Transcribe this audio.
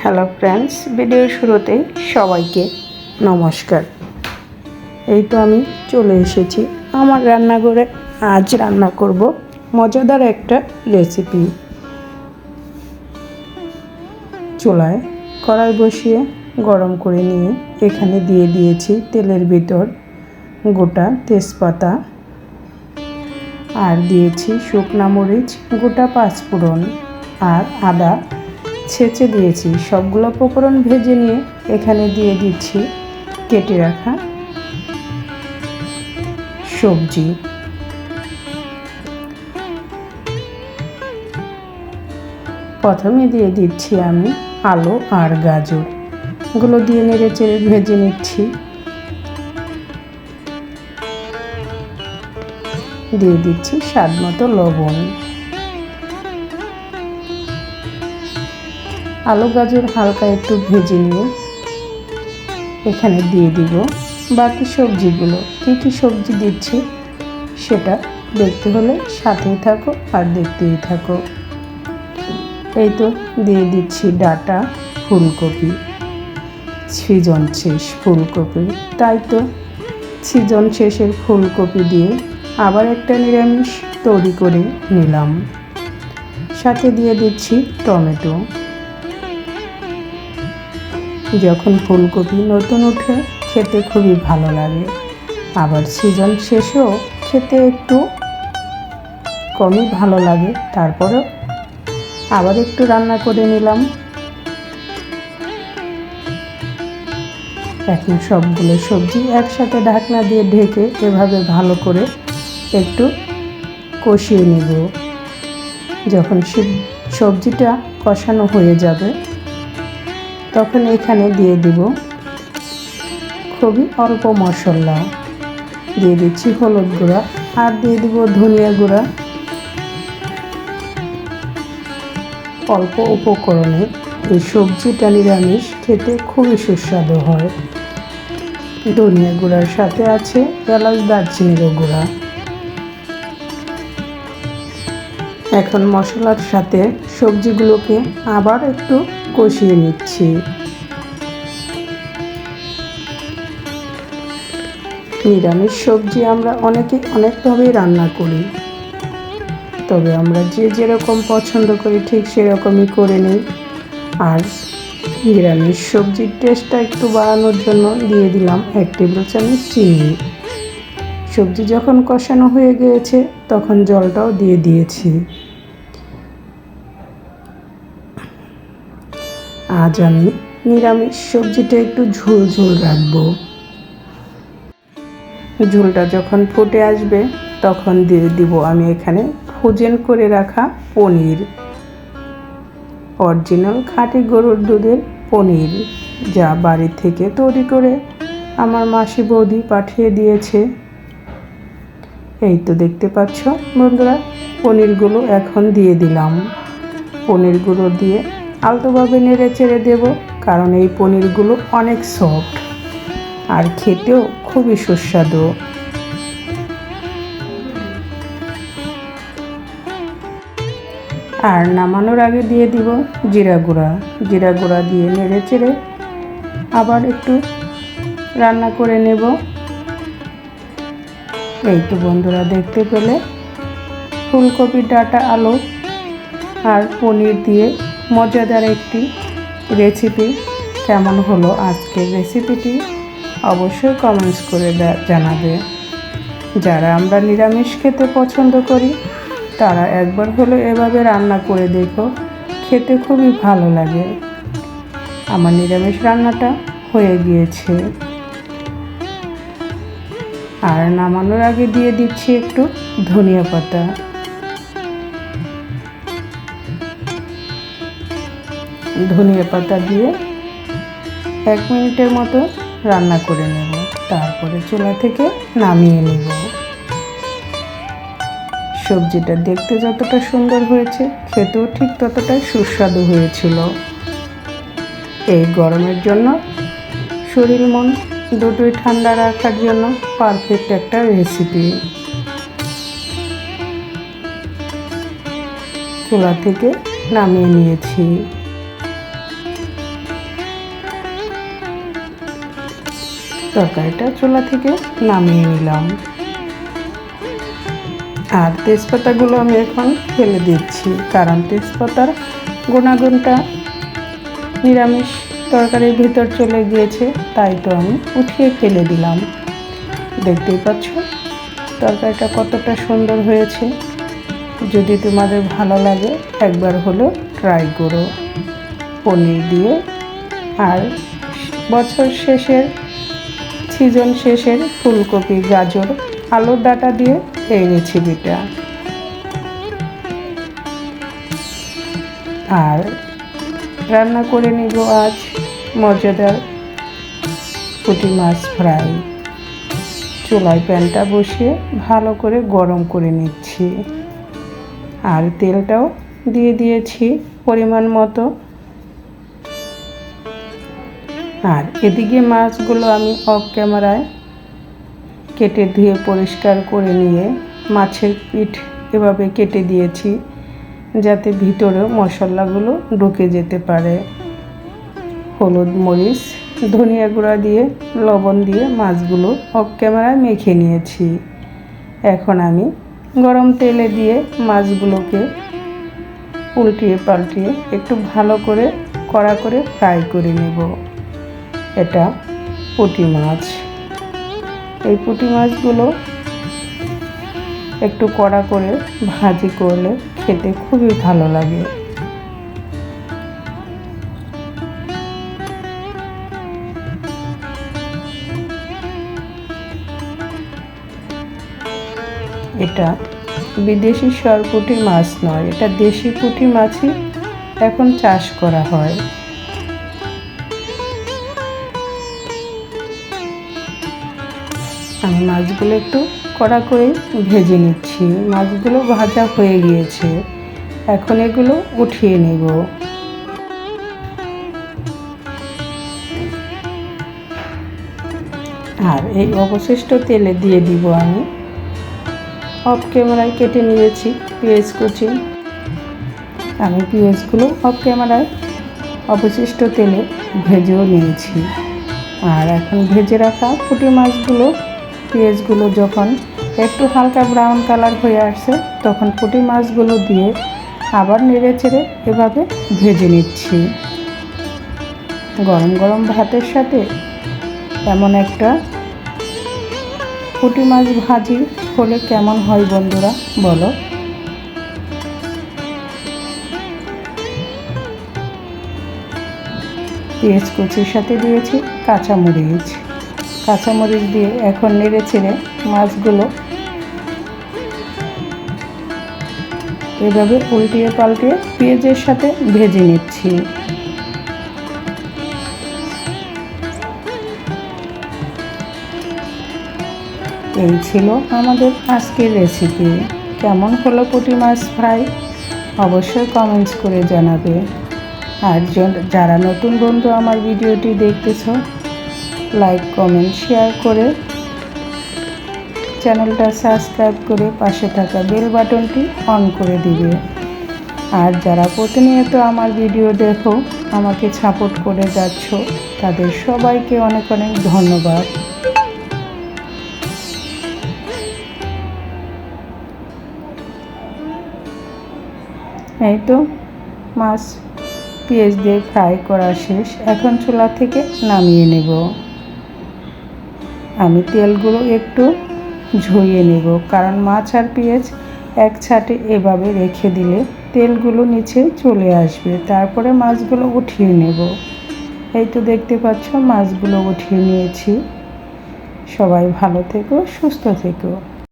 Hello friends, ভিডিওর শুরুতেই সবাইকে নমস্কার। এই তো আমি চলে এসেছি আমার রান্নাঘরে। আজ রান্না করব মজাদার একটা রেসিপি। চুলায় কড়াই বসিয়ে গরম করে নিয়ে এখানে দিয়ে দিয়েছি তেলের ভিতর গোটা তেজপাতা, আর দিয়েছি শুকনা মরিচ, গোটা পাঁচফোড়ন আর আদা ছেঁচে দিয়েছি। সবগুলো উপকরণ ভেজে নিয়ে এখানে দিয়ে দিচ্ছি কেটে রাখা সবজি। প্রথমে দিয়ে দিচ্ছি আমি আলু আর গাজর, এগুলো দিয়ে নেড়ে চেড়ে ভেজে নিচ্ছি। দিয়ে দিচ্ছি স্বাদ মতো লবণ। আলু গাজর হালকা একটু ভেজে নিয়ে এখানে দিয়ে দিব বাকি সবজিগুলো। কী কী সবজি দিচ্ছি সেটা দেখতে হলে সাথেই থাকো আর দেখতেই থাকো। এই তো দিয়ে দিচ্ছি ডাঁটা ফুলকপি, সিজন শেষ ফুলকপি, তাই তো সিজন শেষের ফুলকপি দিয়ে আবার একটা নিরামিষ তৈরি করে নিলাম। সাথে দিয়ে দিচ্ছি টমেটো। যখন ফুলকপি নতুন উঠে খেতে খুবই ভালো লাগে, আবার সিজন শেষেও খেতে একটু কমই ভালো লাগে, তারপরেও আবার একটু রান্না করে নিলাম। এখন সবগুলো সবজি একসাথে ঢাকনা দিয়ে ঢেকে এভাবে ভালো করে একটু কষিয়ে নেব। যখন সবজিটা কষানো হয়ে যাবে তখন এখানে দিয়ে দিব খুবই অল্প মশলা। দিয়ে দিচ্ছি হলুদ গুঁড়া আর দিয়ে দিব ধনিয়া গুঁড়া। অল্প উপকরণে এই সবজিটা নিরামিষ খেতে খুবই সুস্বাদু হয়। ধনিয়া গুঁড়ার সাথে আছে এলাচ দারচিনির গুঁড়া। এখন মশলার সাথে সবজিগুলোকে আবার একটু কষিয়ে নিচ্ছি। নিরামিষ সবজি আমরা অনেকভাবেই রান্না করি, তবে আমরা যে যেরকম পছন্দ করি ঠিক সেরকমই করে নিই। আর নিরামিষ সবজির টেস্টটা একটু বাড়ানোর জন্য দিয়ে দিলাম 1 টেবিল চামচ চিনি। সবজি যখন কষানো হয়ে গিয়েছে তখন জলটাও দিয়ে দিয়েছি। আজ আমি নিরামিষ সবজিটা একটু ঝোল ঝোল রাখবো। ঝোলটা যখন ফুটে আসবে তখন দিয়ে দিব আমি এখানে ফ্রোজেন করে রাখা পনির, অরিজিনাল খাঁটি গরুর দুধের পনির, যা বাড়ি থেকে তৈরি করে আমার মাসি বৌদি পাঠিয়ে দিয়েছে। এই তো দেখতে পাচ্ছ বন্ধুরা, পনিরগুলো এখন দিয়ে দিলাম। পনিরগুলো দিয়ে আলতোভাবে নেড়ে চেড়ে দেব, কারণ এই পনিরগুলো অনেক সফট আর খেতেও খুবই সুস্বাদু। আর নামানোর আগে দিয়ে দিব জিরা গুঁড়া। জিরা গুঁড়া দিয়ে নেড়ে চেড়ে আবার একটু রান্না করে নেব। এই তো বন্ধুরা দেখতে পেলে ফুলকপি, ডাঁটা, আলু আর পনির দিয়ে মজাদার একটি রেসিপি কেমন হলো আজকের রেসিপিটি অবশ্যই কমেন্টস করে জানাবে। যারা আমরা নিরামিষ খেতে পছন্দ করি তারা একবার হলো এভাবে রান্না করে দেখো, খেতে খুবই ভালো লাগে। আমার নিরামিষ রান্নাটা হয়ে গিয়েছে। আর নামানোর আগে দিয়ে দিচ্ছি একটু ধনিয়া পাতা। ধনিয়া পাতা দিয়ে 1 মিনিটের মতো রান্না করে নেব, তারপরে চুলা থেকে নামিয়ে নেব। সবজিটা দেখতে যতটা সুন্দর হয়েছে খেতেও ঠিক ততটাই সুস্বাদু হয়েছিল। এই গরমের জন্য শরীর মন দুটোই ঠান্ডা রাখার জন্য পারফেক্ট একটা রেসিপি। চুলা থেকে নামিয়ে নিয়েছি। তরকারিটা চুলা থেকে নামিয়ে নিলাম। আর তেজপাতাগুলো আমি এখন ফেলে দিচ্ছি, কারণ তেজপাতার গুণাগুণটা নিরামিষ তরকারির ভিতর চলে গিয়েছে, তাই তো আমি উঠিয়ে ফেলে দিলাম। দেখতেই পাচ্ছ তরকারিটা কতটা সুন্দর হয়েছে। যদি তোমাদের ভালো লাগে একবার হলেও ট্রাই করো পনির দিয়ে। আর বছর শেষের সিজন শেষের ফুলকপি, গাজর, আলুর ডাঁটা দিয়ে এই রেসিপিটা। আর রান্না করে নিব আজ মজাদার পুঁটি মাছ ফ্রাই। চুলায় প্যানটা বসিয়ে ভালো করে গরম করে নিচ্ছি। আর তেলটাও দিয়ে দিয়েছি পরিমাণ মতো। আর এদিকে মাছগুলো আমি অফ ক্যামেরায় কেটে ধুয়ে পরিষ্কার করে নিয়ে মাছের পিঠ এভাবে কেটে দিয়েছি, যাতে ভিতরেও মশলাগুলো ঢুকে যেতে পারে। হলুদ, মরিচ, ধনিয়া গুঁড়া দিয়ে লবণ দিয়ে মাছগুলো অফ ক্যামেরায় মেখে নিয়েছি। এখন আমি গরম তেলে দিয়ে মাছগুলোকে উল্টিয়ে পাল্টিয়ে একটু ভালো করে কড়া করে ফ্রাই করে নেব। এটা পুঁটি মাছ। এই পুঁটি মাছগুলো একটু কড়া করে ভাজি করলে খেতে খুবই ভালো লাগে। এটা বিদেশি সরপুঁটি মাছ নয়, এটা দেশি পুঁটি মাছই এখন চাষ করা হয়। আমি মাছগুলো একটু কড়া করে ভেজে নিচ্ছি। মাছগুলো ভাজা হয়ে গিয়েছে, এখন এগুলো উঠিয়ে নেব। আর এই অবশিষ্ট তেলে দিয়ে দিব আমি অফ ক্যামেরায় কেটে নিয়েছি পেঁয়াজ কুচি। আমি পেঁয়াজগুলো অফ ক্যামেরায় অবশিষ্ট তেলে ভেজেও নিয়েছি। আর এখন ভেজে রাখা পুঁটি মাছগুলো, পেঁয়াজগুলো যখন একটু হালকা ব্রাউন কালার হয়ে আসছে, তখন পুঁটি মাছগুলো দিয়ে আবার নেড়ে চেড়ে এভাবে ভেজে নিচ্ছি। গরম গরম ভাতের সাথে এমন একটা পুঁটি মাছ ভাজি হলে কেমন হয় বন্ধুরা বলো। পেঁয়াজ কুচির সাথে দিয়েছি কাঁচামরিচ। কাঁচামরিচ দিয়ে এখন নেড়ে চেড়ে মাছগুলো এভাবে উল্টিয়ে পাল্টিয়ে পেঁয়াজের সাথে ভেজে নিচ্ছি। এই ছিল আমাদের আজকের রেসিপি। কেমন হলো পুঁটি মাছ ফ্রাই অবশ্যই কমেন্টস করে জানাবে। আর যারা নতুন বন্ধু আমার ভিডিওটি দেখতেছ, লাইক, কমেন্ট, শেয়ার করে চ্যানেলটা সাবস্ক্রাইব করে পাশে থাকা বেল বাটনটি অন করে দিবে। আর যারা প্রতিনিয়ত আমার ভিডিও দেখো, আমাকে সাপোর্ট করে যাচ্ছ, তাদের সবাইকে অনেক অনেক ধন্যবাদ। এই তো মাছ পেঁয়াজ দিয়ে ফ্রাই করা শেষ, এখন চুলা থেকে নামিয়ে নেব। আমি তেলগুলো একটু ঝরিয়ে নেব, কারণ মাছ আর পেঁয়াজ এক ছাটে এভাবে রেখে দিলে তেলগুলো নিচে চলে আসবে। তারপরে মাছগুলো উঠিয়ে নেব। এই তো দেখতে পাচ্ছ মাছগুলো উঠিয়ে নিয়েছি। সবাই ভালো থেকো, সুস্থ থেকো।